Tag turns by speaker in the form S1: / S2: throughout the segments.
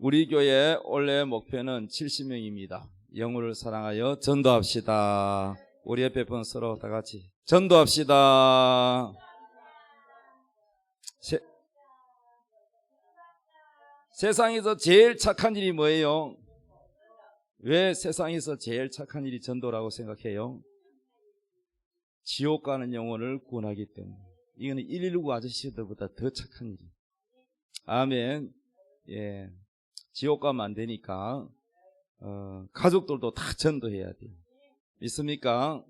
S1: 우리 교회 올해 목표는 70명입니다. 영혼을 사랑하여 전도합시다. 우리 옆에 분 서로 다 같이 전도합시다. 세상에서 제일 착한 일이 뭐예요? 왜 세상에서 제일 착한 일이 전도라고 생각해요? 지옥 가는 영혼을 구원하기 때문에. 이거는 119 아저씨들보다 더 착한 일이에요. 아멘. 예, 지옥 가면 안 되니까 가족들도 다 전도해야 돼요. 믿습니까?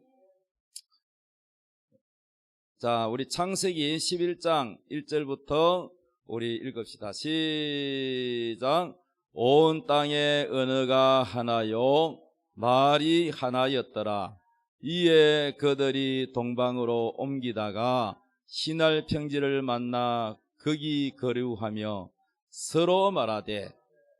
S1: 자, 우리 창세기 11장 1절부터 우리 읽읍시다. 시작. 온 땅의 언어가 하나요 말이 하나였더라. 이에 그들이 동방으로 옮기다가 시날 평지를 만나 거기 거류하며 서로 말하되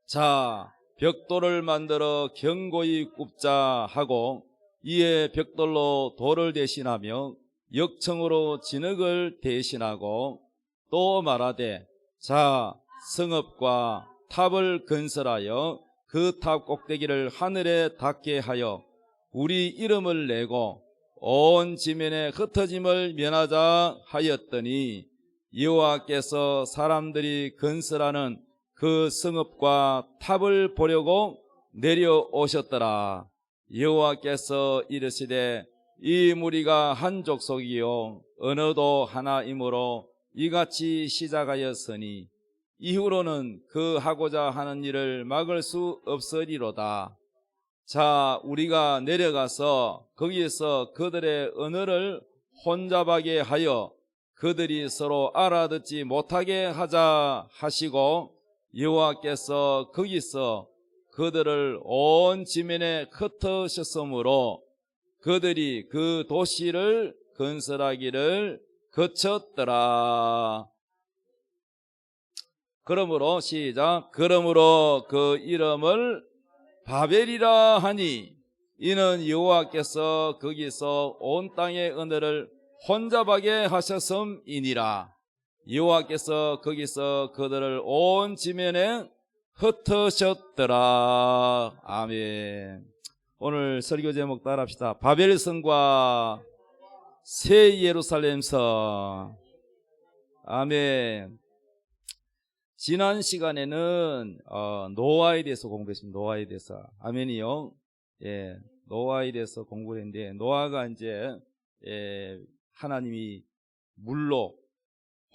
S1: 자 벽돌을 만들어 견고히 굽자 하고 이에 벽돌로 돌을 대신하며 역청으로 진흙을 대신하고 또 말하되 자 성읍과 탑을 건설하여 그 탑 꼭대기를 하늘에 닿게 하여 우리 이름을 내고 온 지면에 흩어짐을 면하자 하였더니 여호와께서 사람들이 건설하는 그 성읍과 탑을 보려고 내려오셨더라. 여호와께서 이르시되 이 무리가 한 족속이요 언어도 하나이므로 이같이 시작하였으니 이후로는 그 하고자 하는 일을 막을 수 없으리로다. 자, 우리가 내려가서 거기에서 그들의 언어를 혼잡하게 하여 그들이 서로 알아듣지 못하게 하자 하시고 여호와께서 거기서 그들을 온 지면에 흩으셨으므로 그들이 그 도시를 건설하기를 거쳤더라. 그러므로 시작. 그러므로 그 이름을 바벨이라 하니 이는 여호와께서 거기서 온 땅의 언어를 혼잡하게 하셨음이니라. 여호와께서 거기서 그들을 온 지면에 흩으셨더라. 아멘. 오늘 설교 제목 따라합시다. 바벨성과 새 예루살렘성. 아멘. 지난 시간에는 노아에 대해서 공부했습니다. 노아에 대해서. 아멘이요. 예, 노아에 대해서 공부를 했는데 노아가 이제 하나님이 물로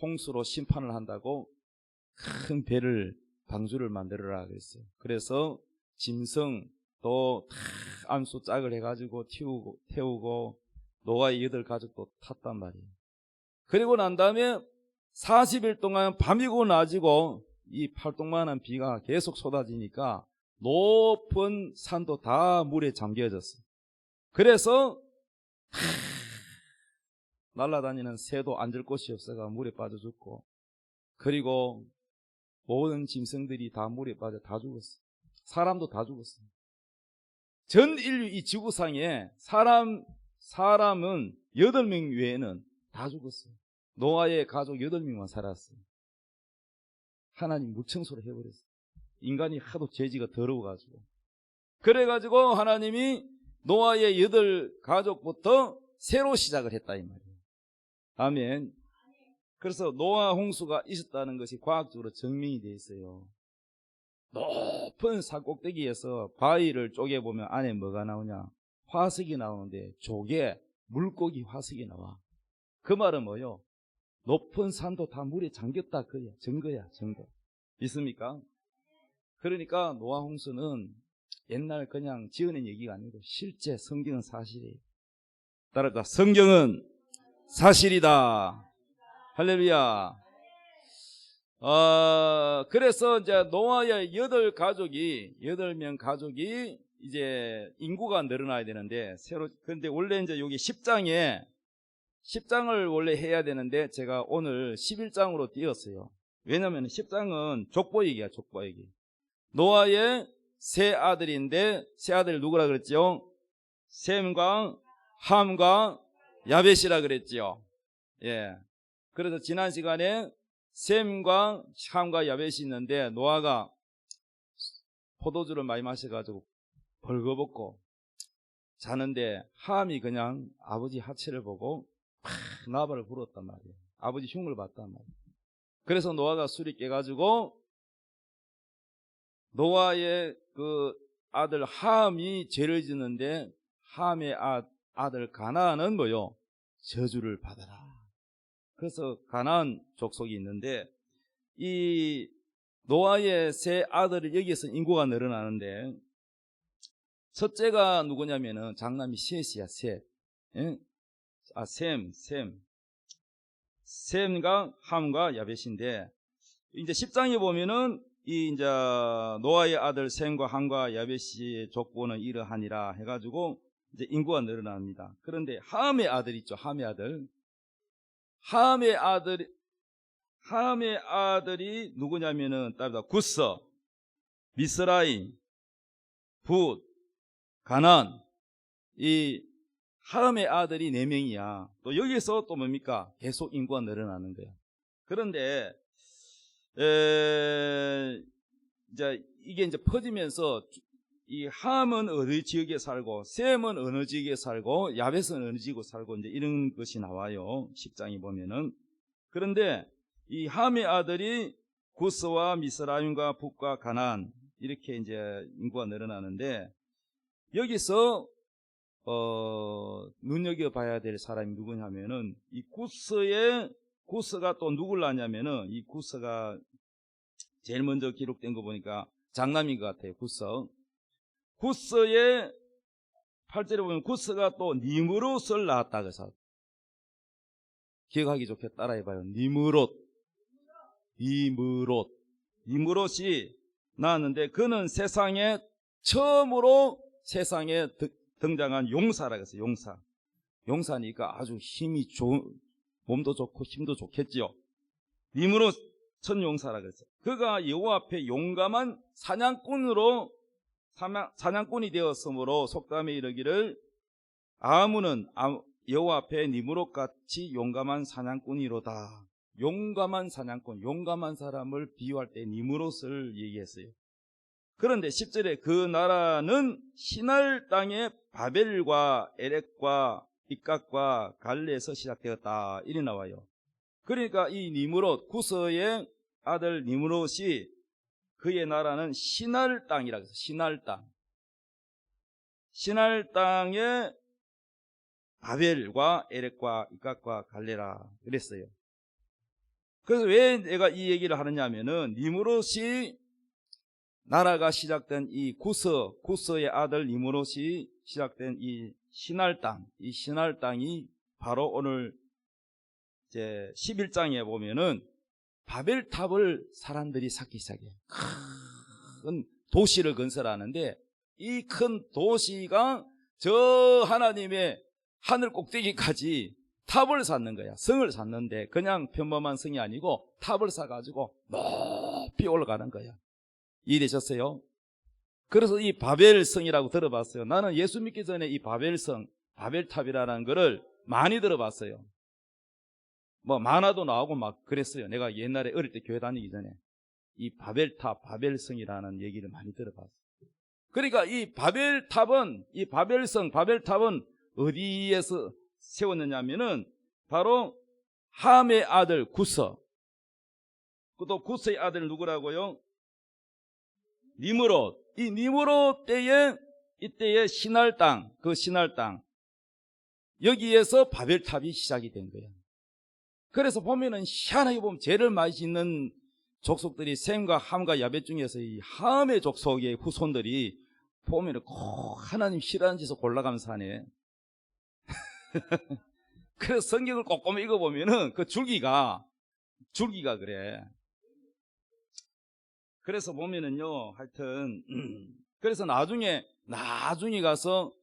S1: 홍수로 심판을 한다고 큰 배를 방주를 만들어라 그랬어요. 그래서 짐승 또 다 암수 짝을 해가지고 태우고 노아의 8가족도 탔단 말이에요. 그리고 난 다음에 40일 동안 밤이고 낮이고 이 팔동만한 비가 계속 쏟아지니까 높은 산도 다 물에 잠겨졌어요. 그래서 날아다니는 새도 앉을 곳이 없어가 물에 빠져 죽고, 그리고 모든 짐승들이 다 물에 빠져 다 죽었어요. 사람도 다 죽었어요. 전 인류 이 지구상에 사람은 8명 외에는 다 죽었어요. 노아의 가족 8명만 살았어요. 하나님 물청소를 해버렸어요. 인간이 하도 죄지가 더러워가지고. 그래가지고 하나님이 노아의 8가족부터 새로 시작을 했다 이 말이에요. 아멘. 그래서 노아 홍수가 있었다는 것이 과학적으로 증명이 되어 있어요. 높은 산 꼭대기에서 바위를 쪼개보면 안에 뭐가 나오냐? 화석이 나오는데 조개, 물고기 화석이 나와. 그 말은 뭐요? 높은 산도 다 물에 잠겼다 그야. 증거야, 증거. 믿습니까? 그러니까 노아 홍수는 옛날 그냥 지어낸 얘기가 아니고 실제 성경은 사실이에요. 따라합시다. 성경은 사실이다. 할렐루야. 그래서 이제 노아의 8명 가족이 이제 인구가 늘어나야 되는데 그런데 원래 이제 여기 10장을 원래 해야 되는데 제가 오늘 11장으로 띄었어요. 왜냐하면 10장은 족보 얘기야, 족보 얘기. 노아의 세 아들인데 세 아들 누구라 그랬죠? 셈과 함과 야벳이라 그랬죠. 예. 그래서 지난 시간에 셈과 함과 야벳이 있는데 노아가 포도주를 많이 마셔가지고 벌거벗고 자는데 함이 그냥 아버지 하체를 보고 팍 나발을 불었단 말이에요. 아버지 흉을 봤단 말이에요. 그래서 노아가 술이 깨가지고 노아의 그 아들 함이 죄를 짓는데 함의 아들 가나안은 뭐요? 저주를 받아라. 그래서 가나안 족속이 있는데 이 노아의 세 아들이 여기에서 인구가 늘어나는데 첫째가 누구냐면은 장남이 셋이야. 셋. 예? 셈과 함과 야벳인데 이제 10장에 보면은 이 이제 노아의 아들 셈과 함과 야벳의 족보는 이러하니라 해가지고 이제 인구가 늘어납니다. 그런데 함의 아들 있죠. 함의 아들이 누구냐면은 따르다 구스, 미스라임, 붓, 가나안. 이 함의 아들이 4명이야. 또 여기서 또 뭡니까? 계속 인구가 늘어나는 거야. 그런데 이제 이게 이제 퍼지면서 이 함은 어느 지역에 살고 셈은 어느 지역에 살고 야벳은 어느 지역에 살고 이제 이런 것이 나와요. 10장에 보면은. 그런데 이 함의 아들이 구스와 미스라임과 붓과 가나안 이렇게 이제 인구가 늘어나는데 여기서 눈여겨봐야 될 사람이 누구냐면은 이 구스가 또 누굴 낳냐면은 이 구스가 제일 먼저 기록된 거 보니까 장남인 것 같아요. 구스의 8절에 보면 구스가 또 니므롯을 낳았다 그래서 기억하기 좋게 따라해봐요. 니므롯이 낳았는데 그는 세상에 등장한 용사라 그랬어요. 용사니까 아주 힘이 좋은, 몸도 좋고 힘도 좋겠지요. 니므롯 첫 용사라 그랬어요. 그가 여호와 앞에 용감한 사냥꾼이 되었으므로 속담에 이르기를 아무는 여호와 앞에 니므롯같이 용감한 사냥꾼이로다. 용감한 사람을 비유할 때 니므롯을 얘기했어요. 그런데 10절에 그 나라는 시날 땅의 바벨과 에렉과 입각과 갈레에서 시작되었다 이리 나와요. 그러니까 이 니므롯, 구스의 아들 니므롯이 그의 나라는 시날 땅이라고 해서 시날 땅의 바벨과 에렉과 입각과 갈레라 그랬어요. 그래서 왜 내가 이 얘기를 하느냐 하면은 니므롯이 나라가 시작된 이 구스의 아들 니므롯이 시작된 이 시날 땅이 바로 오늘 이제 11장에 보면은 바벨탑을 사람들이 쌓기 시작해요. 큰 도시를 건설하는데 이 큰 도시가 저 하나님의 하늘 꼭대기까지 탑을 쌓는 거야. 성을 쌓는데 그냥 평범한 성이 아니고 탑을 쌓아가지고 높이 올라가는 거야. 이해되셨어요? 그래서 이 바벨성이라고 들어봤어요. 나는 예수 믿기 전에 이 바벨탑이라는 거를 많이 들어봤어요. 뭐 만화도 나오고 막 그랬어요. 내가 옛날에 어릴 때 교회 다니기 전에 이 바벨성이라는 얘기를 많이 들어봤어요. 그러니까 이 바벨탑은 어디에서 세웠느냐면은 바로 함의 아들 구스, 또 구스의 아들 누구라고요? 니므롯. 이 니므롯 이때의 시날 땅, 여기에서 바벨탑이 시작이 된 거예요. 그래서 보면은 희한하게 보면 죄를 많이 짓는 족속들이 셈과 함과 야벳 중에서 이 함의 족속의 후손들이 보면은 꼭 하나님 싫어하는 짓을 골라가면서 하네. 그래서 성경을 꼼꼼히 읽어보면은 그 줄기가 그래. 그래서 보면은요, 하여튼, 그래서 나중에 가서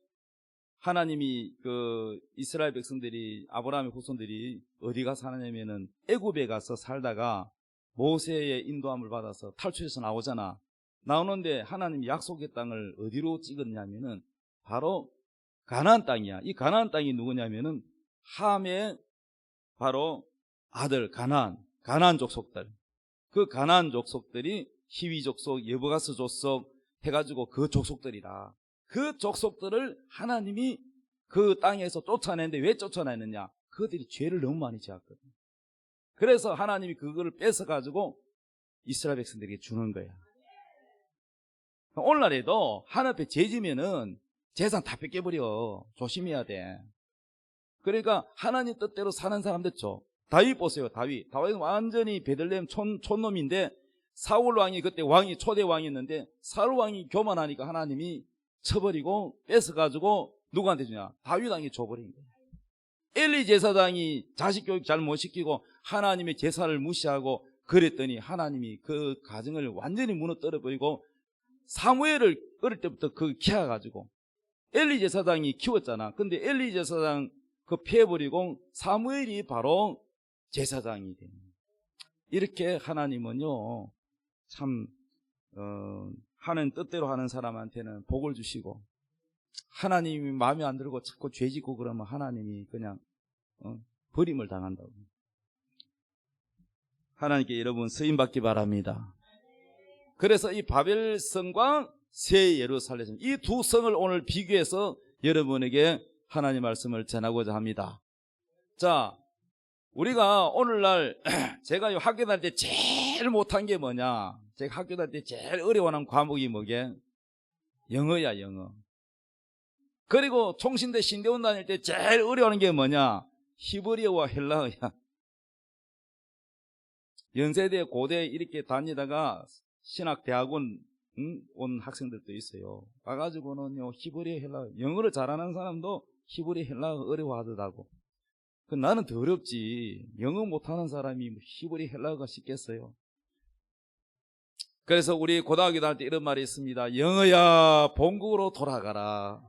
S1: 하나님이 그 이스라엘 백성들이 아브라함의 후손들이 어디 가서 사느냐면은 애굽에 가서 살다가 모세의 인도함을 받아서 탈출해서 나오잖아. 나오는데 하나님이 약속의 땅을 어디로 찍었냐면은 바로 가나안 땅이야. 이 가나안 땅이 누구냐면은 함의 바로 아들 가나안 족속들. 그 가나안 족속들이 히위 족속, 여브가스 족속, 해가지고 그 족속들이라. 그 족속들을 하나님이 그 땅에서 쫓아내는데 왜 쫓아내느냐? 그들이 죄를 너무 많이 지었거든. 그래서 하나님이 그거를 뺏어가지고 이스라엘 백성들에게 주는 거야. 오늘날에도 하나님 앞에 죄 지면은 재산 다 뺏겨버려. 조심해야 돼. 그러니까 하나님 뜻대로 사는 사람 됐죠. 다윗 보세요. 다윗은 완전히 베들레헴 촌놈인데 사울 왕이 그때 초대 왕이었는데 사울 왕이 교만하니까 하나님이 쳐버리고 뺏어가지고 누구한테 주냐? 다윗 왕이 줘버린 거예요. 엘리 제사장이 자식 교육 잘 못 시키고 하나님의 제사를 무시하고 그랬더니 하나님이 그 가정을 완전히 무너뜨려버리고 사무엘을 어릴 때부터 키워가지고 엘리 제사장이 키웠잖아. 근데 엘리 제사장 패해버리고 사무엘이 바로 제사장이 되는. 이렇게 하나님은요 참 하는 뜻대로 하는 사람한테는 복을 주시고, 하나님이 마음에 안 들고 자꾸 죄 짓고 그러면 하나님이 그냥 버림을 당한다고. 하나님께 여러분 쓰임받기 바랍니다. 그래서 이 바벨성과 새 예루살렘, 이 두 성을 오늘 비교해서 여러분에게 하나님 말씀을 전하고자 합니다. 자, 우리가 오늘날 제가 학교 다닐 때 제일 못한 게 뭐냐? 제가 학교 다닐 때 제일 어려워하는 과목이 뭐게? 영어야, 영어. 그리고 총신대 신대원 다닐 때 제일 어려워하는 게 뭐냐? 히브리어와 헬라어야. 연세대, 고대 이렇게 다니다가 신학대학원 온 학생들도 있어요. 와가지고는요, 히브리어, 헬라어, 영어를 잘하는 사람도 히브리어, 헬라어 어려워하더라고. 나는 더 어렵지. 영어 못하는 사람이 히브리 헬라어가 쉽겠어요. 그래서 우리 고등학교 다닐 때 이런 말이 있습니다. 영어야 본국으로 돌아가라.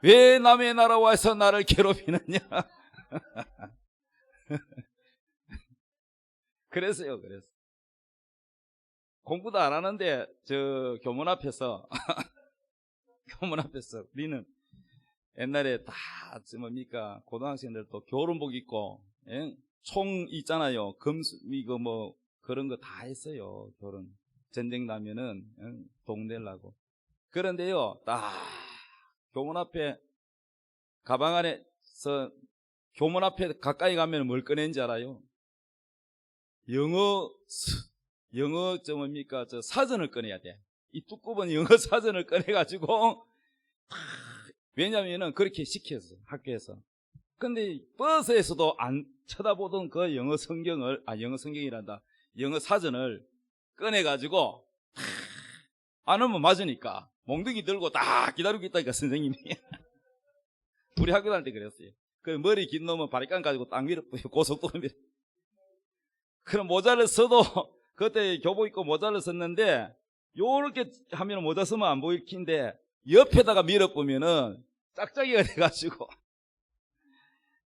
S1: 왜 남의 나라 와서 나를 괴롭히느냐. 그래서요. 공부도 안 하는데 저 교문 앞에서 우리는 옛날에 다 뭡니까 고등학생들도 교론복 입고 총 있잖아요. 이거 뭐 그런 거 다 했어요. 결혼 전쟁 나면은 돈 내려고. 그런데요, 딱 교문 앞에 가방 안에서 교문 앞에 가까이 가면 뭘 꺼낸지 알아요? 영어 저 사전을 꺼내야 돼. 이 두꺼운 영어 사전을 꺼내가지고 왜냐면은 그렇게 시켰어, 학교에서. 근데 버스에서도 안 쳐다보던 그 영어 성경이란다. 영어 사전을 꺼내가지고 안 오면 맞으니까 몽둥이 들고 딱 기다리고 있다니까, 선생님이. 우리 학교 다닐 때 그랬어요. 그 머리 긴 놈은 바리깡 가지고 딱 밀어뿌려, 고속도로 밀어. 그럼 모자를 써도, 그때 교복 입고 모자를 썼는데 요렇게 하면 모자 쓰면 안 보일 텐데 옆에다가 밀어보면은 짝짝이가 돼가지고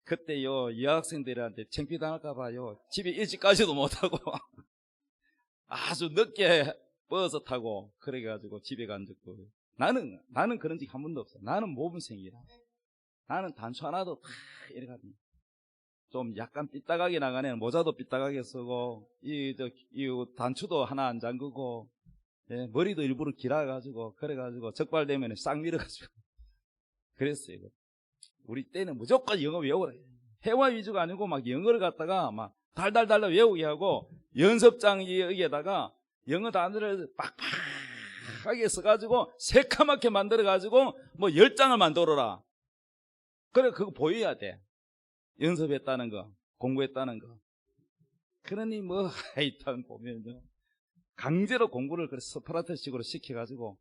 S1: 그때요 여학생들한테 창피당할까봐요 집에 일찍 가지도 못하고 아주 늦게 버스 타고 그래가지고 집에 간 적도. 나는 그런 적 한 번도 없어. 나는 모범생이라. 나는 단추 하나도 다 이렇게 합니다. 좀 약간 삐딱하게 나가네. 모자도 삐딱하게 쓰고 이 단추도 하나 안 잠그고 머리도 일부러 길어가지고 그래가지고 적발되면 싹 밀어가지고 그랬어요. 우리 때는 무조건 영어 외우라. 회화 위주가 아니고 막 영어를 갖다가 막 달달달 외우게 하고 연습장 여기에다가 영어 단어를 빡빡하게 써가지고 새까맣게 만들어가지고 뭐 10장을 만들어라. 그래 그거 보여야 돼. 연습했다는 거, 공부했다는 거. 그러니 뭐 하여튼 보면요 강제로 공부를 그래서 스파르타식으로 시켜가지고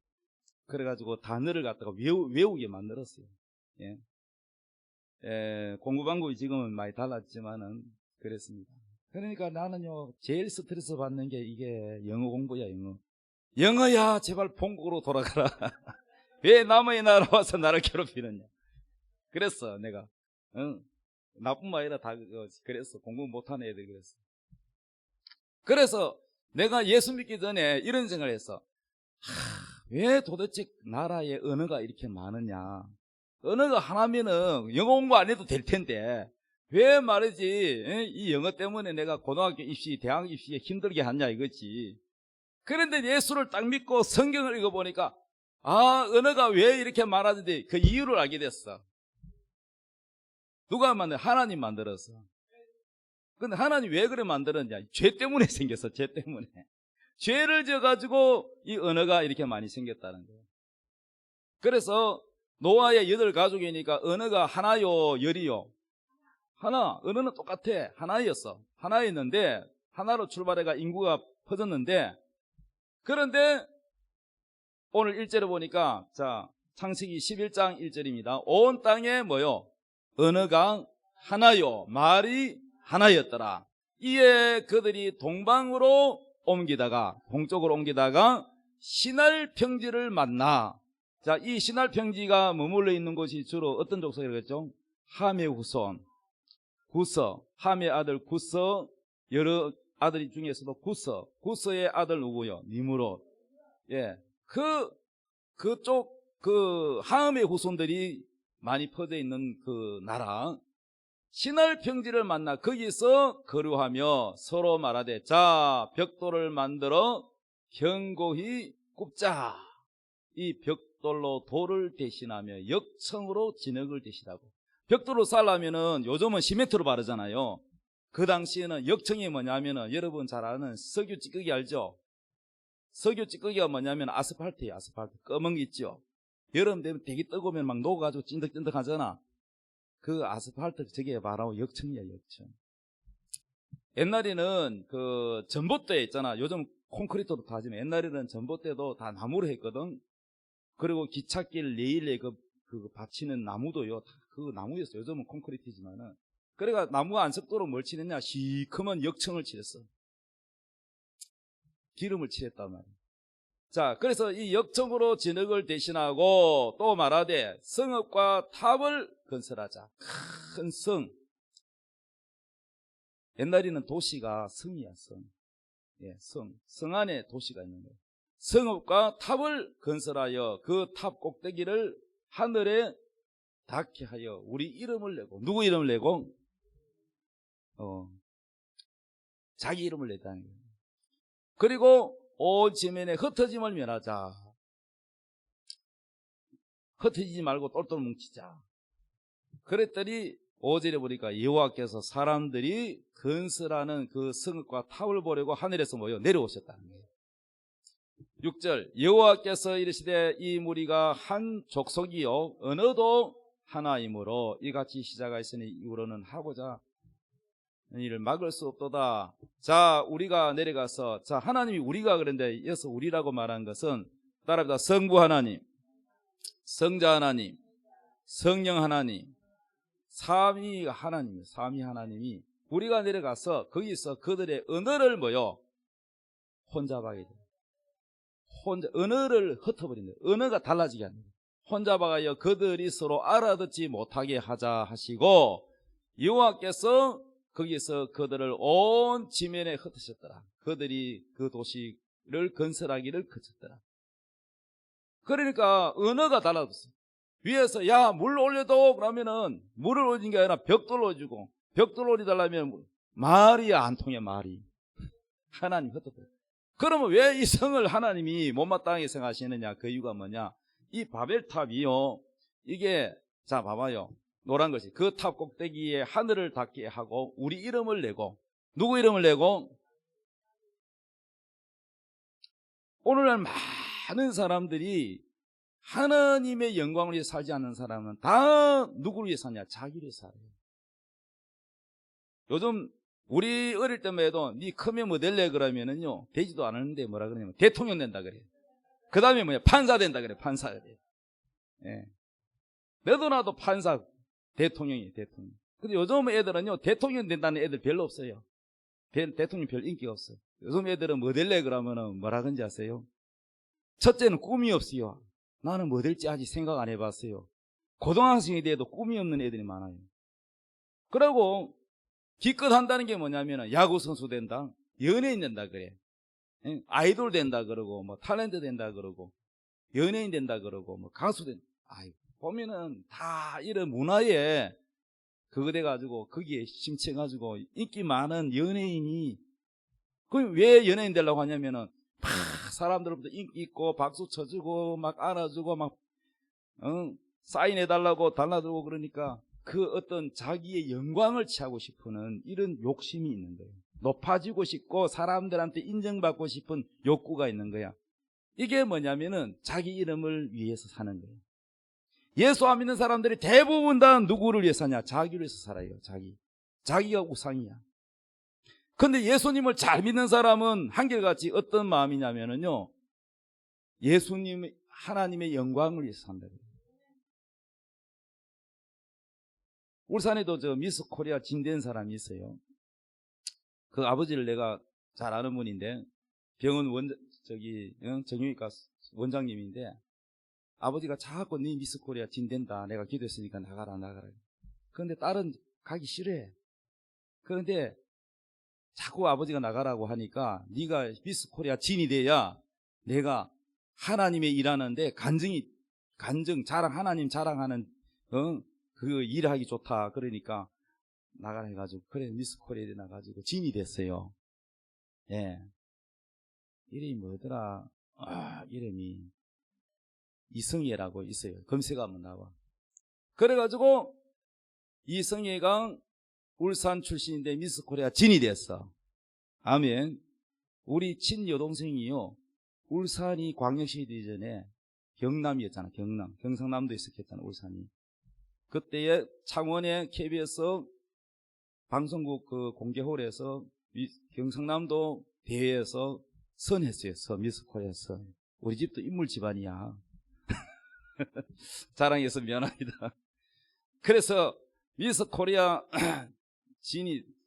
S1: 그래가지고 단어를 갖다가 외우게 만들었어요. 공부 방법이 지금은 많이 달랐지만은 그랬습니다. 그러니까 나는요 제일 스트레스 받는 게 이게 영어 공부야. 영어야 제발 본국으로 돌아가라. 왜 남의 나라 와서 나를 괴롭히느냐. 그랬어 내가. 나뿐만 아니라 다 그랬어. 공부 못하는 애들 그랬어. 그래서 내가 예수 믿기 전에 이런 생각을 했어. 왜 도대체 나라에 언어가 이렇게 많으냐. 언어가 하나면은 영어 공부 안 해도 될 텐데 왜 말이지 이 영어 때문에 내가 고등학교 입시, 대학 입시에 힘들게 하냐 이거지. 그런데 예수를 딱 믿고 성경을 읽어보니까 언어가 왜 이렇게 많아지는지 그 이유를 알게 됐어. 누가 만들어? 하나님 만들었어. 근데 하나님 왜 그래 만들었냐? 죄 때문에 생겼어. 죄 때문에. 죄를 지어가지고 이 언어가 이렇게 많이 생겼다는 거예요. 그래서 노아의 8가족이니까 언어가 하나요, 열이요? 하나. 언어는 똑같아. 하나였어. 하나였는데 하나로 출발해가 인구가 퍼졌는데, 그런데 오늘 1절에 보니까 자 창세기 11장 1절입니다. 온 땅에 뭐요? 언어가 하나요, 말이 하나였더라. 이에 그들이 동방으로 옮기다가, 동쪽으로 옮기다가 시날 평지를 만나. 자, 이 시날 평지가 머물러 있는 곳이 주로 어떤 족속이라고 했죠? 함의 후손, 구서, 함의 아들 구서, 여러 아들 중에서도 구서의 아들 누구요? 니므롯. 예, 그쪽 함의 후손들이 많이 퍼져 있는 그 나라 시날 평지를 만나 거기서 거류하며 서로 말하되 자 벽돌을 만들어 견고히 굽자. 이 벽돌로 돌을 대신하며 역청으로 진흙을 대신하고. 벽돌로 쌓으려면은 요즘은 시멘트로 바르잖아요. 그 당시에는 역청이 뭐냐면은 여러분 잘 아는 석유 찌꺼기 알죠? 석유 찌꺼기가 뭐냐면 아스팔트예요. 아스팔트 검은 게 있죠. 여름 되면 되게 뜨거우면 막 녹아가지고 찐득찐득 하잖아. 그 아스팔트 저게 바로 역청이야. 역청. 옛날에는 그 전봇대 있잖아. 요즘 콘크리트로 다 하지만 옛날에는 전봇대도 다 나무로 했거든. 그리고 기찻길 레일에 그 받치는 나무도요, 다 그 나무였어요. 요즘은 콘크리트지만은. 그래가 나무가 안 썩도록 뭘 칠했냐? 시커먼 역청을 칠했어. 기름을 칠했단 말이야. 자, 그래서 이 역청으로 진흙을 대신하고 또 말하되 성읍과 탑을 건설하자. 큰 성. 옛날에는 도시가 성이야, 성. 예, 성 안에 도시가 있는 거예요. 성읍과 탑을 건설하여 그 탑 꼭대기를 하늘에 닿게 하여 우리 이름을 내고. 누구 이름을 내고? 자기 이름을 냈다는 거예요. 그리고 온 지면에 흩어짐을 면하자. 흩어지지 말고 똘똘 뭉치자. 그랬더니 5절에 보니까 여호와께서 사람들이 건설하는 그 성읍과 탑을 보려고 하늘에서 모여 내려오셨다는 거예요. 6절 여호와께서 이르시되 이 무리가 한 족속이요 언어도 하나이므로 이같이 시작하였으니 이후로는 하고자 이를 막을 수 없도다. 자, 우리가 내려가서, 자, 하나님이 우리가 그런데 여기서 우리라고 말한 것은 따라합니다. 성부 하나님, 성자 하나님, 성령 하나님, 삼위 하나님이에요. 삼위 하나님이 우리가 내려가서 거기서 그들의 언어를 뭐요? 혼잡하게 돼요. 언어를 흩어버린다. 언어가 달라지게 합니다. 혼잡하여 그들이 서로 알아듣지 못하게 하자 하시고 여호와께서 거기서 그들을 온 지면에 흩으셨더라. 그들이 그 도시를 건설하기를 그쳤더라. 그러니까 언어가 달라졌어요. 위에서 야 물 올려도 그러면은 물을 올린 게 아니라 벽돌 올려주고, 벽돌 올리달라면 말이 안 통해. 말이 하나님 흩어버려. 그러면 왜 이 성을 하나님이 못마땅하게 생각하시느냐? 그 이유가 뭐냐? 이 바벨탑이요, 이게 자 봐봐요. 노란 것이 그 탑 꼭대기에 하늘을 닿게 하고 우리 이름을 내고. 누구 이름을 내고? 오늘날 많은 사람들이 하나님의 영광을 위해 살지 않는 사람은 다 누구를 위해 사냐? 자기를 위해 살아요. 요즘 우리 어릴 때만 해도 니 크면 뭐 될래 그러면은요 되지도 않았는데 뭐라 그러냐면 대통령 된다 그래. 그 다음에 뭐냐? 판사 된다 그래. 판사 그래. 예. 너도 나도 판사, 대통령이에요. 대통령. 근데 요즘 애들은요 대통령 된다는 애들 별로 없어요. 대통령 별 인기가 없어요. 요즘 애들은 뭐 될래 그러면은 뭐라 그런지 아세요? 첫째는 꿈이 없어요. 나는 뭐 될지 아직 생각 안 해봤어요. 고등학생이 돼도 꿈이 없는 애들이 많아요. 그리고 기껏 한다는 게 뭐냐면 야구선수 된다, 연예인 된다 그래. 아이돌 된다 그러고 뭐 탤런트 된다 그러고 연예인 된다 그러고 뭐 가수 된다. 보면은 다 이런 문화에 그거 돼가지고 거기에 심취해가지고 인기 많은 연예인이, 그럼 왜 연예인 되려고 하냐면은 막 사람들부터 인기 있고 박수 쳐주고 막 안아주고 막 사인해달라고 달라들고 그러니까 그 어떤 자기의 영광을 취하고 싶은 이런 욕심이 있는 거예요. 높아지고 싶고 사람들한테 인정받고 싶은 욕구가 있는 거야. 이게 뭐냐면은 자기 이름을 위해서 사는 거예요. 예수 안 믿는 사람들이 대부분 다 누구를 위해서 사냐? 자기를 위해서 살아요. 자기가 우상이야. 근데 예수님을 잘 믿는 사람은 한결같이 어떤 마음이냐면요, 예수님, 하나님의 영광을 위해서 산다. 울산에도 저 미스 코리아 진된 사람이 있어요. 그 아버지를 내가 잘 아는 분인데, 병원 정형외과 원장님인데, 아버지가 자꾸 네 미스 코리아 진된다. 내가 기도했으니까 나가라. 그런데 딸은 가기 싫어해. 그런데 자꾸 아버지가 나가라고 하니까 네가 미스 코리아 진이 돼야 내가 하나님의 일하는데 하나님 자랑하는 그 일하기 좋다. 그러니까 나가라 해가지고 그래 미스 코리아에 나가지고 진이 됐어요. 예. 이름이 뭐더라? 이름이 이성애라고 있어요. 검색하면 나와. 그래가지고 이성애가 울산 출신인데 미스 코리아 진이 됐어. 아멘. 우리 친여동생이요, 울산이 광역시 되기 전에 경남이었잖아. 경상남도 있었겠잖아. 울산이. 그때에 창원의 KBS 방송국 그 공개홀에서 경상남도 대회에서 선했어요. 미스 코리아 선. 우리 집도 인물 집안이야. 자랑해서 미안합니다. 그래서 미스 코리아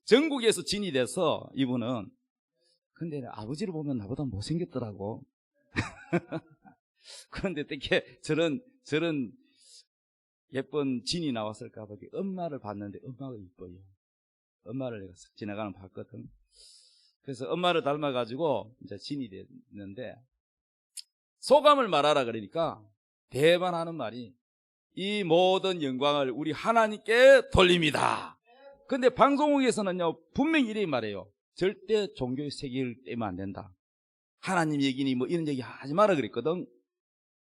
S1: 전국에서 진이 돼서 이분은, 근데 아버지를 보면 나보다 못생겼더라고. 그런데 어떻게 저런 예쁜 진이 나왔을까 봐 엄마를 봤는데 엄마가 이뻐요. 엄마를 내가 지나가는 봤거든. 그래서 엄마를 닮아가지고 이제 진이 됐는데, 소감을 말하라 그러니까 대반하는 말이 이 모든 영광을 우리 하나님께 돌립니다. 근데 방송국에서는요 분명히 이렇게 말해요. 절대 종교의 세계를 떼면 안 된다. 하나님 얘기니 뭐 이런 얘기 하지 마라 그랬거든.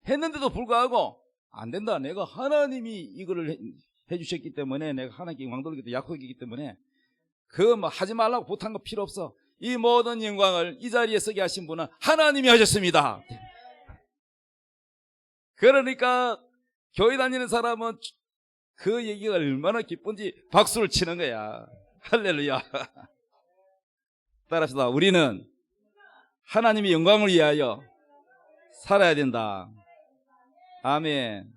S1: 했는데도 불구하고 안 된다. 내가 하나님이 이거를 해주셨기 때문에, 내가 하나님께 영광 돌리겠다 약속이기 때문에 그거 뭐 하지 말라고 부탁한 거 필요 없어. 이 모든 영광을 이 자리에 서게 하신 분은 하나님이 하셨습니다. 그러니까 교회 다니는 사람은 그 얘기가 얼마나 기쁜지 박수를 치는 거야. 할렐루야. 따라합시다. 우리는 하나님의 영광을 위하여 살아야 된다. 아멘.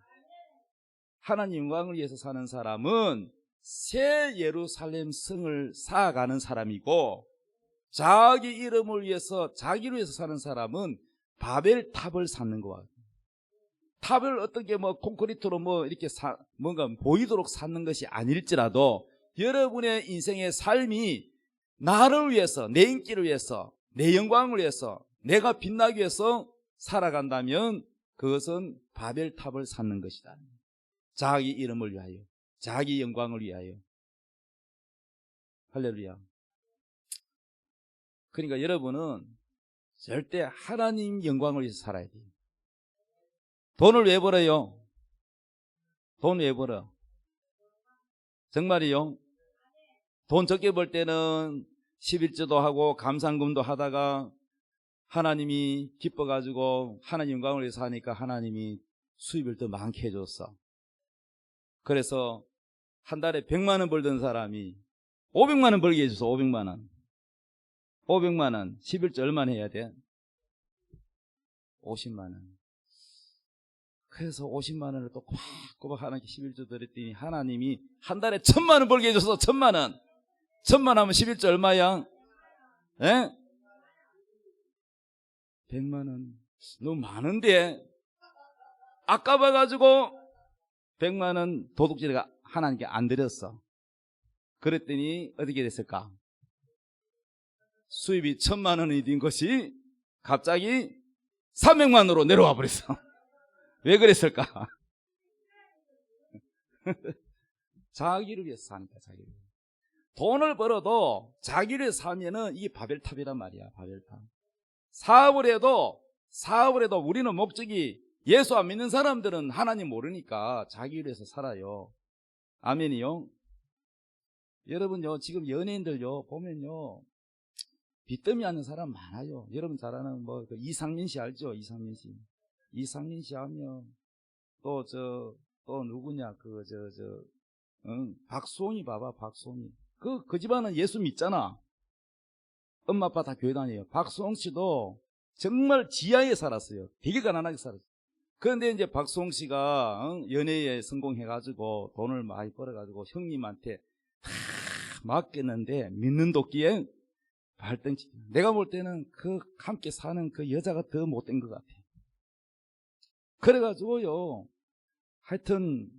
S1: 하나님 영광을 위해서 사는 사람은 새 예루살렘 성을 쌓아가는 사람이고, 자기 이름을 위해서 자기를 위해서 사는 사람은 바벨탑을 쌓는 거야. 탑을 어떻게 뭐 콘크리트로 뭐 이렇게 뭔가 보이도록 쌓는 것이 아닐지라도 여러분의 인생의 삶이 나를 위해서, 내 인기를 위해서, 내 영광을 위해서, 내가 빛나기 위해서 살아간다면 그것은 바벨탑을 쌓는 것이다. 자기 이름을 위하여, 자기 영광을 위하여. 할렐루야. 그러니까 여러분은 절대 하나님 영광을 위해서 살아야 돼요. 돈을 왜 벌어요? 돈 왜 벌어? 정말이요? 돈 적게 벌 때는 11조도 하고 감상금도 하다가 하나님이 기뻐가지고 하나님 영광을 위해서 하니까 하나님이 수입을 더 많게 해줬어. 그래서 한 달에 100만 원 벌던 사람이 500만 원 벌게 해줘서 500만 원. 500만 원 11조 얼마나 해야 돼? 50만 원. 그래서 50만 원을 또 꼬박꼬박 하나님께 11조 드렸더니 하나님이 한 달에 1000만 원 벌게 해줘서 1000만 원. 1000만 하면 11조 얼마야? 예? 100만 원. 너무 많은데? 아까봐가지고 100만 원 도둑질이가 하나님께 안 드렸어. 그랬더니 어떻게 됐을까? 수입이 1000만 원이 된 것이 갑자기 300만 원으로 내려와 버렸어. 왜 그랬을까? 자기를 위해서 사니까, 자기를. 돈을 벌어도 자기를 위해서 사면은 이게 바벨탑이란 말이야, 바벨탑. 사업을 해도 사업을 해도 우리는 목적이, 예수 안 믿는 사람들은 하나님 모르니까 자기 위해서 살아요. 아멘이요. 여러분요, 지금 연예인들요 보면요 빚더미 하는 사람 많아요. 여러분 잘 아는 그 이상민 씨 알죠? 이상민 씨 하면 또 누구냐, 박수홍이 봐봐, 박수홍이. 그 집안은 예수 믿잖아. 엄마 아빠 다 교회 다녀요. 박수홍 씨도 정말 지하에 살았어요. 되게 가난하게 살았어요. 그런데 이제 박수홍 씨가 연애에 성공해가지고 돈을 많이 벌어가지고 형님한테 다 맡겼는데 믿는 도끼에 발등치. 내가 볼 때는 그 함께 사는 그 여자가 더 못된 것 같아. 그래가지고요, 하여튼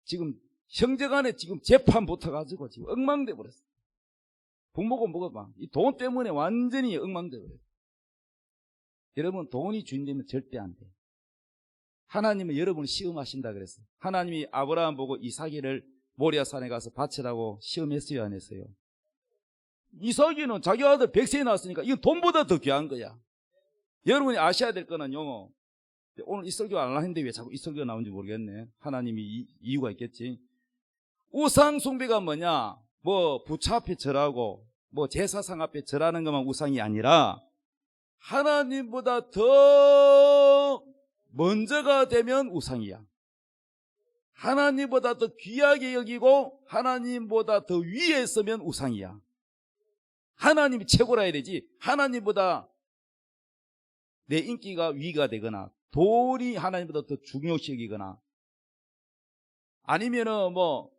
S1: 지금 형제간에 지금 재판 붙어가지고 지금 엉망돼 버렸어. 부모고 뭐고 막 이 돈 때문에 완전히 엉망돼 버렸어. 여러분, 돈이 주인 되면 절대 안 돼. 하나님은 여러분을 시험하신다 그랬어요. 하나님이 아브라함 보고 이삭이를 모리아산에 가서 바치라고 시험했어요, 안 했어요? 이삭이는 자기 아들 100세에 낳았으니까 이건 돈보다 더 귀한 거야. 여러분이 아셔야 될 거는요, 오늘 이 설교 안 하는데 왜 자꾸 이 설교가 나오는지 모르겠네. 하나님이 이유가 있겠지. 우상 숭배가 뭐냐? 뭐 부처 앞에 절하고 뭐 제사상 앞에 절하는 것만 우상이 아니라 하나님보다 더 먼저가 되면 우상이야. 하나님보다 더 귀하게 여기고 하나님보다 더 위에 있으면 우상이야. 하나님이 최고라 해야 되지. 하나님보다 내 인기가 위가 되거나 돈이 하나님보다 더 중요시 여기거나 아니면은 뭐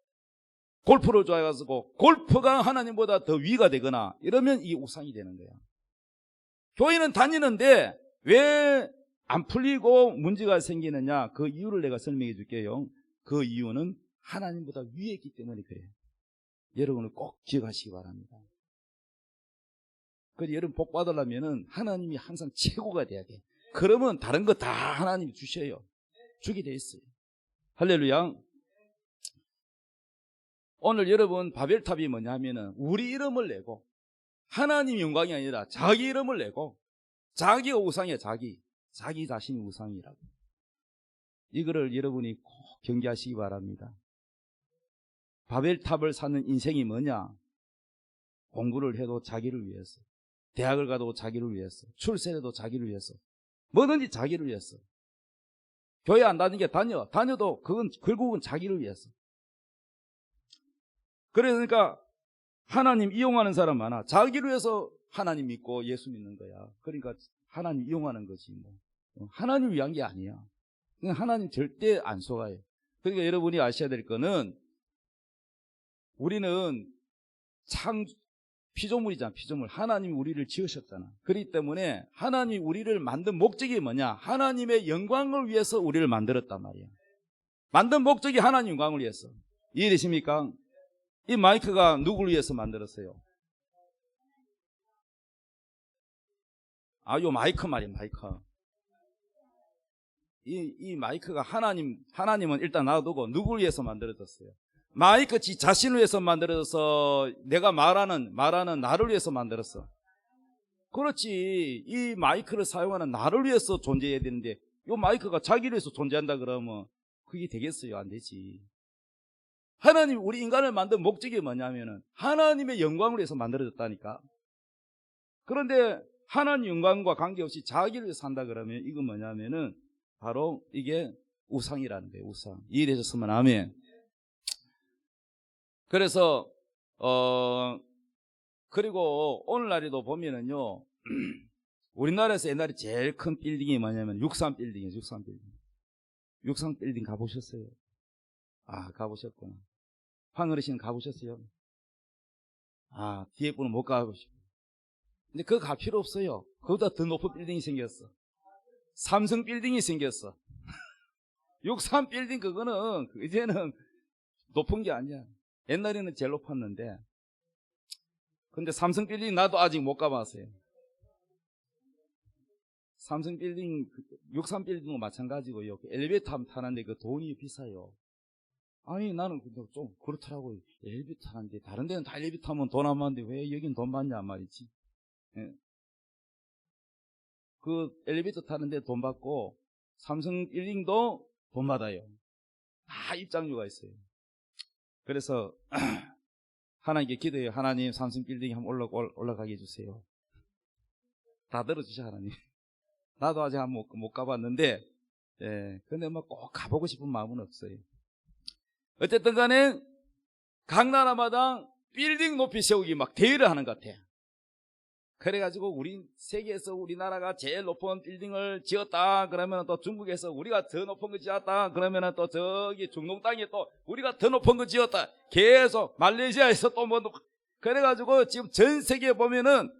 S1: 골프를 좋아해가지고 골프가 하나님보다 더 위가 되거나 이러면 이 우상이 되는 거야. 교회는 다니는데 왜 안 풀리고 문제가 생기느냐? 그 이유를 내가 설명해 줄게요. 그 이유는 하나님보다 위에 있기 때문에 그래요. 여러분은 꼭 기억하시기 바랍니다. 그래서 여러분 복 받으려면은 하나님이 항상 최고가 돼야 돼. 그러면 다른 거 다 하나님이 주셔요. 주게 돼 있어요. 할렐루야. 오늘 여러분 바벨탑이 뭐냐면은 우리 이름을 내고 하나님 영광이 아니라 자기 이름을 내고 자기가 우상이야. 자기 자신이 우상이라고. 이거를 여러분이 꼭 경계하시기 바랍니다. 바벨탑을 사는 인생이 뭐냐? 공부를 해도 자기를 위해서, 대학을 가도 자기를 위해서, 출세를 해도 자기를 위해서, 뭐든지 자기를 위해서. 교회 안 다니게 다녀도 그건 결국은 자기를 위해서. 그러니까 하나님 이용하는 사람 많아. 자기를 위해서 하나님 믿고 예수 믿는 거야. 그러니까 하나님 이용하는 거지 뭐. 하나님 위한 게 아니야. 하나님 절대 안 속아요. 그러니까 여러분이 아셔야 될 거는 우리는 피조물이잖아. 피조물. 하나님이 우리를 지으셨잖아. 그렇기 때문에 하나님이 우리를 만든 목적이 뭐냐? 하나님의 영광을 위해서 우리를 만들었단 말이야. 만든 목적이 하나님 영광을 위해서. 이해되십니까? 이 마이크가 누구를 위해서 만들었어요? 요 마이크 말이야, 마이크. 이 마이크가 하나님은 일단 놔두고 누구를 위해서 만들어졌어요? 마이크 지 자신을 위해서 만들어서 내가 말하는 나를 위해서 만들었어. 그렇지. 이 마이크를 사용하는 나를 위해서 존재해야 되는데 이 마이크가 자기를 위해서 존재한다 그러면 그게 되겠어요? 안 되지. 하나님 우리 인간을 만든 목적이 뭐냐면은 하나님의 영광을 위해서 만들어졌다니까. 그런데 하나님 영광과 관계없이 자기를 위해서 산다 그러면 이건 뭐냐면은 바로 이게 우상이라는 거예요. 우상. 이해되셨으면 아멘. 그래서 그리고 오늘날에도 보면은요 우리나라에서 옛날에 제일 큰 빌딩이 뭐냐면 63빌딩이에요. 63빌딩. 63빌딩 가보셨어요? 가보셨구나. 황어르신 가보셨어요? 뒤에 분은 못 가보시고. 근데 그거 갈 필요 없어요. 그보다 더 높은 빌딩이 생겼어. 삼성 빌딩이 생겼어. 63빌딩 그거는 이제는 높은 게 아니야. 옛날에는 제일 높았는데. 근데 삼성 빌딩 나도 아직 못 가봤어요. 삼성 빌딩, 63빌딩도 마찬가지고요. 엘리베이터 타는데 그 돈이 비싸요. 나는 좀 그렇더라고요. 엘리베이터 타는데 다른 데는 다 엘리베이터 타면 돈 안 받는데 왜 여긴 돈 받냐 말이지. 예. 그 엘리베이터 타는데 돈 받고 삼성 빌딩도 돈 받아요. 다 입장료가 있어요. 그래서 하나님께 기도해요. 하나님 삼성 빌딩에 한번 올라가게 해주세요. 다 들어주셔 하나님. 나도 아직 못 가봤는데 근데 뭐 꼭 가보고 싶은 마음은 없어요. 어쨌든 간에 각 나라마다 빌딩 높이 세우기 막 대회를 하는 것 같아. 그래가지고 우리 세계에서 우리나라가 제일 높은 빌딩을 지었다 그러면 또 중국에서 우리가 더 높은 거 지었다 그러면 또 저기 중동 땅에 또 우리가 더 높은 거 지었다 계속 말레이시아에서 또 뭐 그래가지고 지금 전 세계에 보면은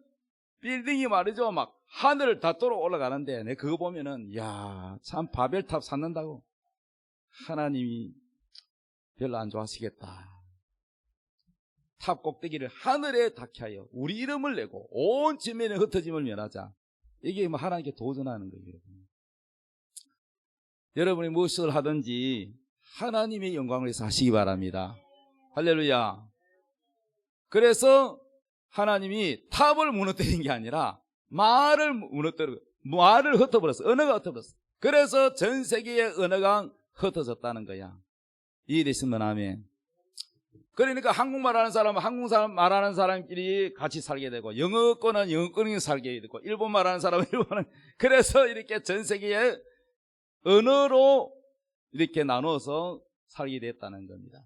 S1: 빌딩이 말이죠 막 하늘을 닿도록 올라가는데 내 그거 보면은 야 참 바벨탑 쌓는다고 하나님이 별로 안 좋아하시겠다. 탑 꼭대기를 하늘에 닿게 하여 우리 이름을 내고 온 지면에 흩어짐을 면하자. 이게 뭐 하나님께 도전하는 거예요. 여러분이 무엇을 하든지 하나님의 영광을 위해서 하시기 바랍니다. 할렐루야. 그래서 하나님이 탑을 무너뜨린 게 아니라 말을 흩어버렸어. 언어가 흩어버렸어. 그래서 전 세계의 언어가 흩어졌다는 거야. 이해됐으면 아멘. 그러니까 한국말 하는 사람은 한국말 말하는 사람끼리 같이 살게 되고 영어권은 영어권이 살게 되고 일본말 하는 사람은 일본은 그래서 이렇게 전 세계의 언어로 이렇게 나눠서 살게 됐다는 겁니다.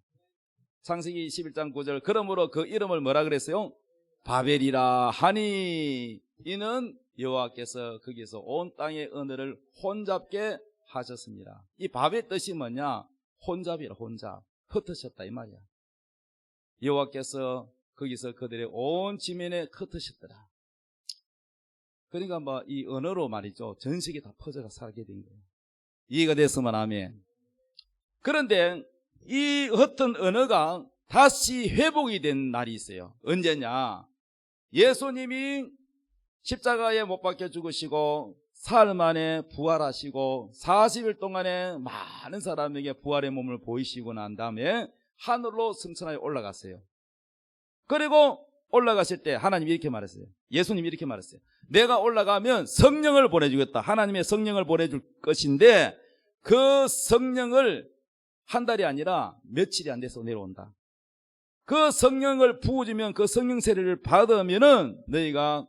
S1: 창세기 21장 9절 그러므로 그 이름을 뭐라 그랬어요? 바벨이라 하니 이는 여호와께서 거기서 온 땅의 언어를 혼잡게 하셨습니다. 이 바벨 뜻이 뭐냐? 혼잡이라 혼잡 흩으셨다 이 말이야. 여호와께서 거기서 그들의 온 지면에 흩으셨더라. 그러니까 뭐 이 언어로 말이죠. 전 세계 다 퍼져가 살게 된 거예요. 이해가 됐으면 아멘. 그런데 이 흩은 언어가 다시 회복이 된 날이 있어요. 언제냐? 예수님이 십자가에 못 박혀 죽으시고 사흘 만에 부활하시고 40일 동안에 많은 사람에게 부활의 몸을 보이시고 난 다음에 하늘로 승천하여 올라갔어요. 그리고 올라가실 때 하나님이 이렇게 말했어요. 예수님이 이렇게 말했어요. 내가 올라가면 성령을 보내주겠다. 하나님의 성령을 보내줄 것인데 그 성령을 한 달이 아니라 며칠이 안 돼서 내려온다. 그 성령을 부어주면 그 성령 세례를 받으면은 너희가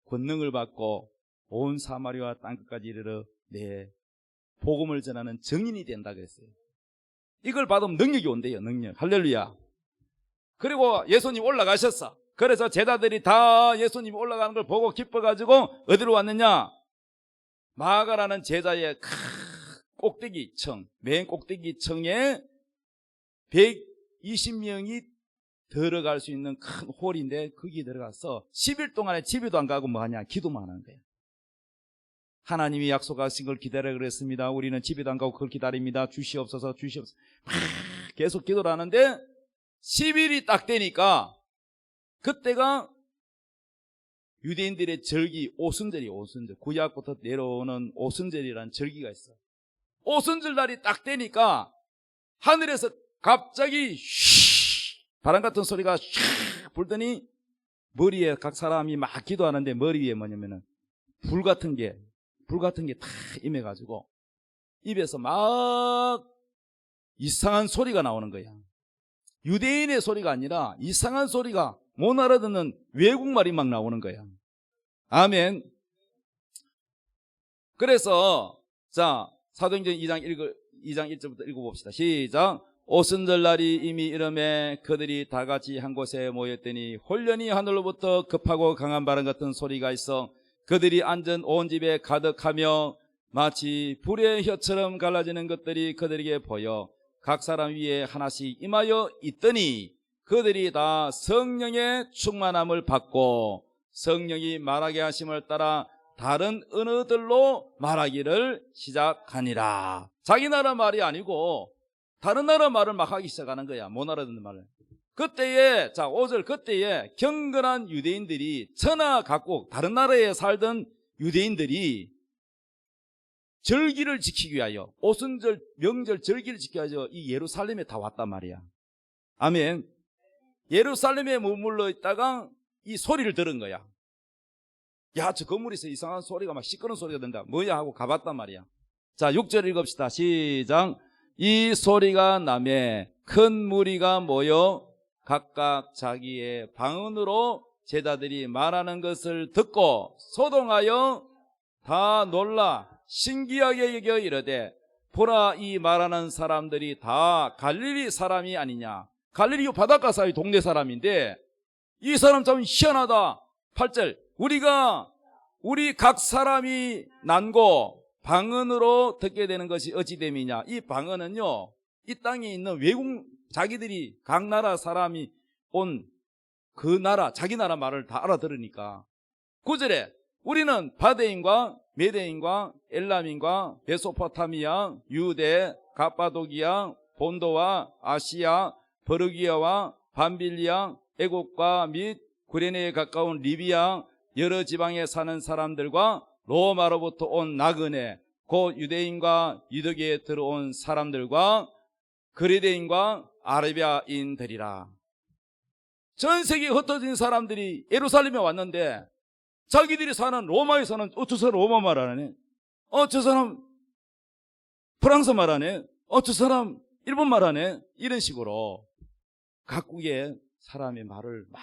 S1: 권능을 받고 온 사마리아와 땅끝까지 이르러 내 복음을 전하는 증인이 된다 그랬어요. 이걸 받으면 능력이 온대요. 능력. 할렐루야. 그리고 예수님 올라가셨어. 그래서 제자들이 다 예수님 올라가는 걸 보고 기뻐가지고 어디로 왔느냐? 마가라는 제자의 꼭대기 층, 맨 꼭대기 층에 120명이 들어갈 수 있는 큰 홀인데 거기 들어가서 10일 동안에 집에도 안 가고 뭐하냐? 기도만 하는 거예요. 하나님이 약속하신 걸 기다려 그랬습니다. 우리는 집에도 안 가고 그걸 기다립니다. 주시옵소서 주시옵소서 계속 기도를 하는데 10일이 딱 되니까 그때가 유대인들의 절기 오순절이에요. 오순절. 구약부터 내려오는 오순절이라는 절기가 있어. 오순절 날이 딱 되니까 하늘에서 갑자기 바람 같은 소리가 불더니 머리에 각 사람이 막 기도하는데 머리 위에 뭐냐면은 불 같은 게 다 임해가지고 입에서 막 이상한 소리가 나오는 거야. 유대인의 소리가 아니라 이상한 소리가 못 알아듣는 외국말이 막 나오는 거야. 아멘. 그래서 자 사도행전 2장 1절부터 읽어봅시다. 시작. 오순절 날이 이미 이름에 그들이 다 같이 한 곳에 모였더니 홀련히 하늘로부터 급하고 강한 바람 같은 소리가 있어 그들이 앉은 온 집에 가득하며 마치 불의 혀처럼 갈라지는 것들이 그들에게 보여 각 사람 위에 하나씩 임하여 있더니 그들이 다 성령의 충만함을 받고 성령이 말하게 하심을 따라 다른 언어들로 말하기를 시작하니라. 자기 나라 말이 아니고 다른 나라 말을 막 하기 시작하는 거야. 못 알아듣는 말을. 그때에 5절 그때에 경건한 유대인들이 천하 각국 다른 나라에 살던 유대인들이 절기를 지키기 위하여 오순절 명절 절기를 지키기 위하여 이 예루살렘에 다 왔단 말이야. 아멘. 예루살렘에 머물러 있다가 이 소리를 들은 거야. 야, 저 건물에서 이상한 소리가 막 시끄러운 소리가 된다. 뭐야 하고 가봤단 말이야. 자, 6절 읽읍시다. 시작. 이 소리가 나매 큰 무리가 모여 각각 자기의 방언으로 제자들이 말하는 것을 듣고 소동하여 다 놀라 신기하게 여겨 이르되 보라, 이 말하는 사람들이 다 갈릴리 사람이 아니냐. 갈릴리 바닷가 사이 동네 사람인데 이 사람 참 희한하다. 8절. 우리 각 사람이 난고 방언으로 듣게 되는 것이 어찌 됨이냐. 이 방언은요, 이 땅에 있는 외국, 자기들이 각 나라 사람이 온 그 나라, 자기 나라 말을 다 알아들으니까. 9절에 우리는 바데인과 메데인과 엘람인과 메소포타미아, 유대, 갑바도기아, 본도와 아시아, 버르기아와 밤빌리아, 애국과 및 구레네에 가까운 리비아 여러 지방에 사는 사람들과 로마로부터 온 나그네 곧 유대인과 유대교에 들어온 사람들과 그리대인과 아라비아인들이라. 전 세계에 흩어진 사람들이 예루살렘에 왔는데 자기들이 사는 로마에서는 저 사람 로마 말하네, 저 사람 프랑스 말하네, 저 사람 일본 말하네, 이런 식으로 각국의 사람의 말을 막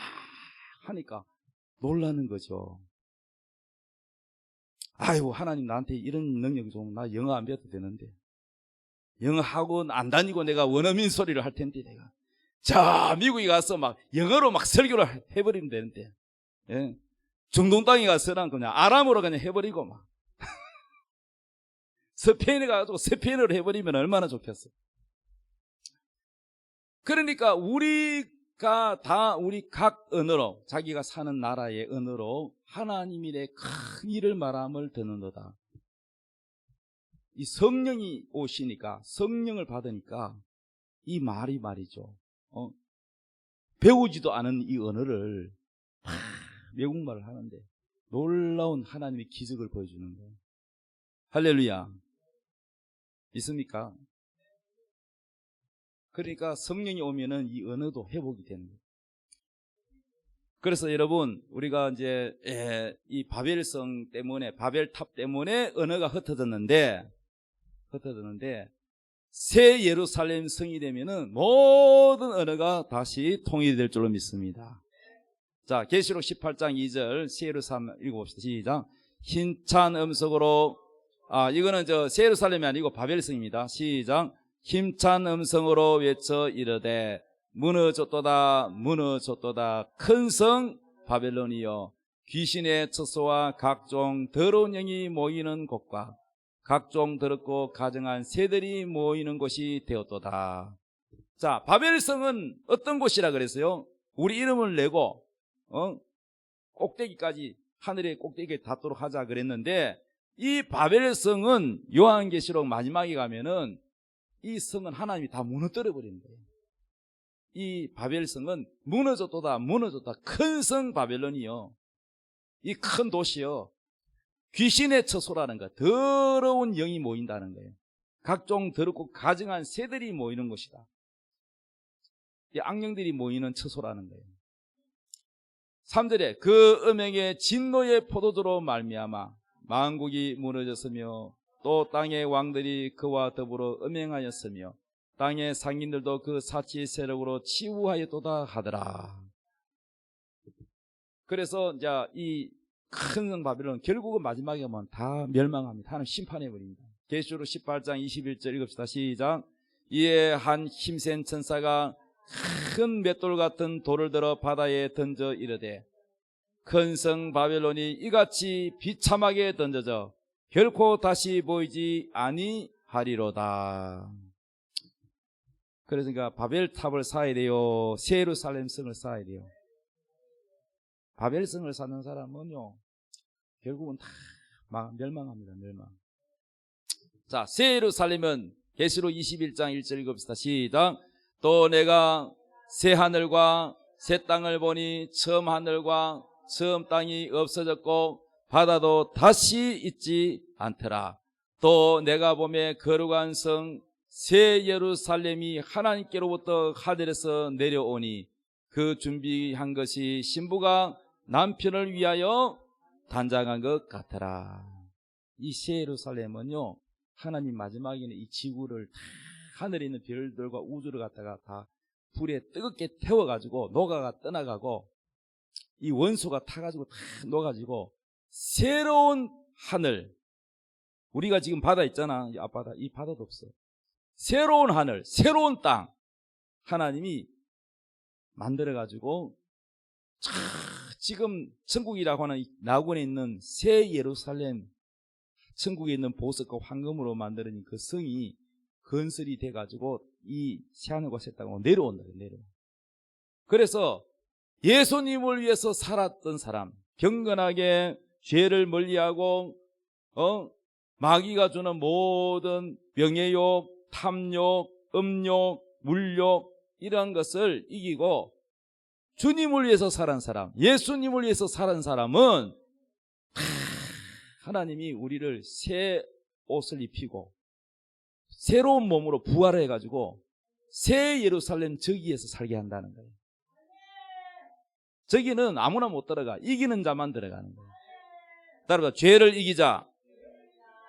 S1: 하니까 놀라는 거죠. 아이고, 하나님 나한테 이런 능력이 좀, 나 영어 안 배워도 되는데, 영어 학원 안 다니고 내가 원어민 소리를 할 텐데, 내가 자 미국에 가서 막 영어로 막 설교를 해버리면 되는데, 예? 중동 땅에 가서는 그냥 아람어로 그냥 해버리고 막 스페인에 가가지고 스페인어로 해버리면 얼마나 좋겠어. 그러니까 우리가 다 우리 각 언어로, 자기가 사는 나라의 언어로 하나님 일의 큰 일을 말함을 듣는도다. 이 성령이 오시니까, 성령을 받으니까 이 말이 말이죠, 배우지도 않은 이 언어를 외국말을 하는데 놀라운 하나님의 기적을 보여주는 거예요. 할렐루야. 믿습니까? 그러니까 성령이 오면은 이 언어도 회복이 되는 거예요. 그래서 여러분, 우리가 이제 이 바벨성 때문에, 바벨탑 때문에 언어가 흩어졌는데 새 예루살렘 성이 되면은 모든 언어가 다시 통일이 될 줄로 믿습니다. 자, 계시록 18장 2절 새 예루살렘 읽어봅시다. 시작. 힘찬 음성으로, 이거는 새 예루살렘이 아니고 바벨성입니다. 시작. 힘찬 음성으로 외쳐 이르되 무너졌도다 무너졌도다 큰 성 바벨론이여, 귀신의 처소와 각종 더러운 영이 모이는 곳과 각종 더럽고 가증한 새들이 모이는 곳이 되었도다. 자, 바벨성은 어떤 곳이라 그랬어요? 우리 이름을 내고 꼭대기까지, 하늘의 꼭대기에 닿도록 하자 그랬는데, 이 바벨성은 요한계시록 마지막에 가면은 이 성은 하나님이 다 무너뜨려 버리는 거예요. 이 바벨성은 무너졌도다 무너졌다 큰 성 바벨론이요, 이 큰 도시요, 귀신의 처소라는 거예요. 더러운 영이 모인다는 거예요. 각종 더럽고 가증한 새들이 모이는 곳이다. 이 악령들이 모이는 처소라는 거예요. 3절에 그 음행의 진노의 포도주로 말미암아 만국이 무너졌으며 또 땅의 왕들이 그와 더불어 음행하였으며 땅의 상인들도 그 사치 세력으로 치우하였도다 하더라. 그래서 이제 이 큰 바벨론 결국은 마지막에 오면 다 멸망합니다. 하나님 심판해버립니다. 계시록 18장 21절 읽읍시다. 시작. 이에 한 힘센 천사가 큰 맷돌 같은 돌을 들어 바다에 던져 이르되 큰 성 바벨론이 이같이 비참하게 던져져 결코 다시 보이지 아니하리로다. 그래서 그러니까 바벨탑을 쌓아야 돼요, 새 예루살렘 성을 쌓아야 돼요? 바벨성을 쌓는 사람은요 결국은 다 멸망합니다. 멸망. 자, 새 예루살렘은 계시록 21장 1절 읽읍시다. 시작. 또 내가 새 하늘과 새 땅을 보니 처음 하늘과 처음 땅이 없어졌고 바다도 다시 있지 않더라. 또 내가 보매 거룩한 성 새 예루살렘이 하나님께로부터 하늘에서 내려오니 그 준비한 것이 신부가 남편을 위하여 단장한 것 같더라. 이 새 예루살렘은요, 하나님 마지막에는 이 지구를 다 하늘에 있는 별들과 우주를 갖다가 다 불에 뜨겁게 태워가지고 녹아가 떠나가고 이 원소가 타가지고 다 녹아지고 새로운 하늘, 우리가 지금 바다 있잖아. 이 앞바다, 이 바다도 없어. 새로운 하늘, 새로운 땅 하나님이 만들어가지고 지금 천국이라고 하는 낙원에 있는 새 예루살렘, 천국에 있는 보석과 황금으로 만드는 그 성이 건설이 돼가지고 이 새하늘과 새 땅으로 내려온다. 그래서 예수님을 위해서 살았던 사람, 경건하게 죄를 멀리하고 마귀가 주는 모든 명예욕, 탐욕, 음욕, 물욕 이러한 것을 이기고 주님을 위해서 살은 사람, 예수님을 위해서 살은 사람은 하나님이 우리를 새 옷을 입히고 새로운 몸으로 부활해가지고 새 예루살렘 저기에서 살게 한다는 거예요. 저기는 아무나 못 들어가. 이기는 자만 들어가는 거예요. 따라서 죄를 이기자,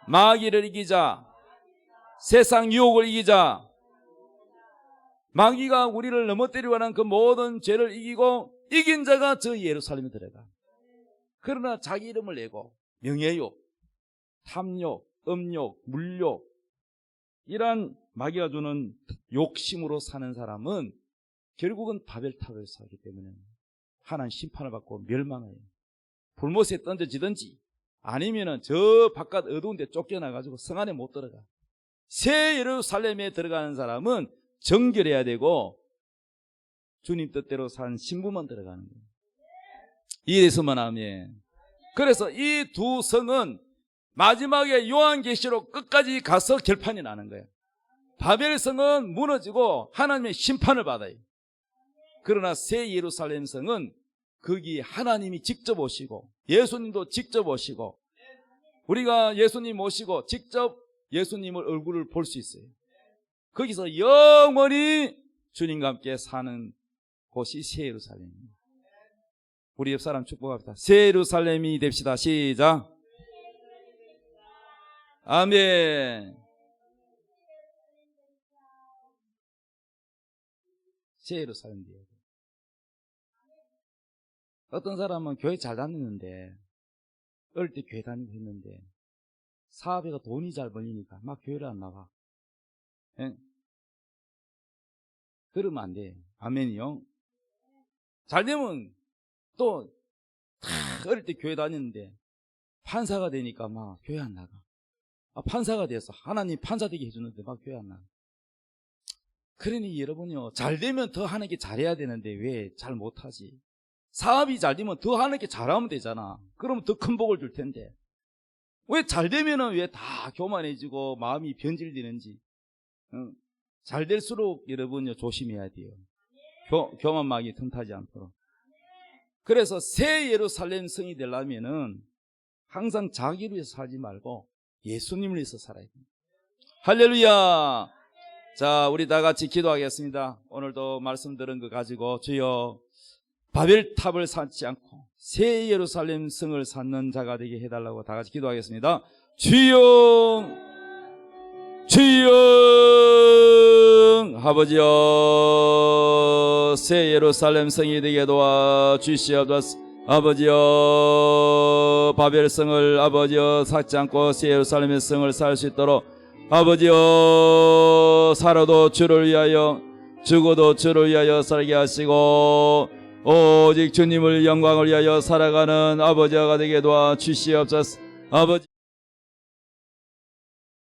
S1: 마귀를 이기자, 세상 유혹을 이기자. 마귀가 우리를 넘어뜨리려고 하는 그 모든 죄를 이기고 이긴 자가 저 예루살렘에 들어가. 그러나 자기 이름을 내고 명예욕, 탐욕, 음욕, 물욕 이러한 마귀가 주는 욕심으로 사는 사람은 결국은 바벨탑을 사기 때문에 하나님 심판을 받고 멸망해요. 불못에 던져지든지 아니면은 저 바깥 어두운 데 쫓겨나가지고 성 안에 못 들어가. 새 예루살렘에 들어가는 사람은 정결해야 되고 주님 뜻대로 산 신부만 들어가는 거예요. 이래서만 하면. 그래서 이 두 성은 마지막에 요한계시록 끝까지 가서 결판이 나는 거예요. 바벨성은 무너지고 하나님의 심판을 받아요. 그러나 새 예루살렘 성은 거기 하나님이 직접 오시고 예수님도 직접 오시고 우리가 예수님 모시고 직접 예수님을 얼굴을 볼 수 있어요. 거기서 영원히 주님과 함께 사는 곳이 새 예루살렘입니다. 우리 옆 사람 축복합시다. 새 예루살렘이 됩시다. 시작. 아멘. 새 예루살렘 돼야 돼. 어떤 사람은 교회 잘 다니는데 어릴 때 교회 다니고 했는데 사업에가 돈이 잘 벌리니까 막 교회를 안 나가. 예? 그러면 안 돼. 아멘이요. 잘 되면 또 어릴 때 교회 다니는데 판사가 되니까 막 교회 안 나가. 판사가 돼서 하나님 판사 되게 해주는데 막 교회 안 나가. 그러니 여러분요, 잘 되면 더 하는 게 잘해야 되는데 왜 잘 못하지? 사업이 잘 되면 더 하는 게 잘하면 되잖아. 그러면 더 큰 복을 줄 텐데 왜 잘 되면은 왜 다 교만해지고 마음이 변질되는지. 잘 될수록 여러분요 조심해야 돼요. 교만마귀 틈타지 않도록. 그래서 새 예루살렘 성이 되려면은 항상 자기를 위해서 살지 말고 예수님을 위해서 살아야 됩니다. 할렐루야. 자, 우리 다 같이 기도하겠습니다. 오늘도 말씀 들은 거 가지고 주여 바벨탑을 쌓지 않고 새 예루살렘 성을 쌓는 자가 되게 해달라고 다 같이 기도하겠습니다. 주여, 주여, 아버지여, 새 예루살렘 성이 되게 도와주시옵소서. 아버지여, 바벨성을 아버지여 쌓지 않고 새 예루살렘의 성을 쌓을 수 있도록 아버지여, 살아도 주를 위하여 죽어도 주를 위하여 살게 하시고 오직 주님을 영광을 위하여 살아가는 아버지가 되게 도와주시옵소서. 아버지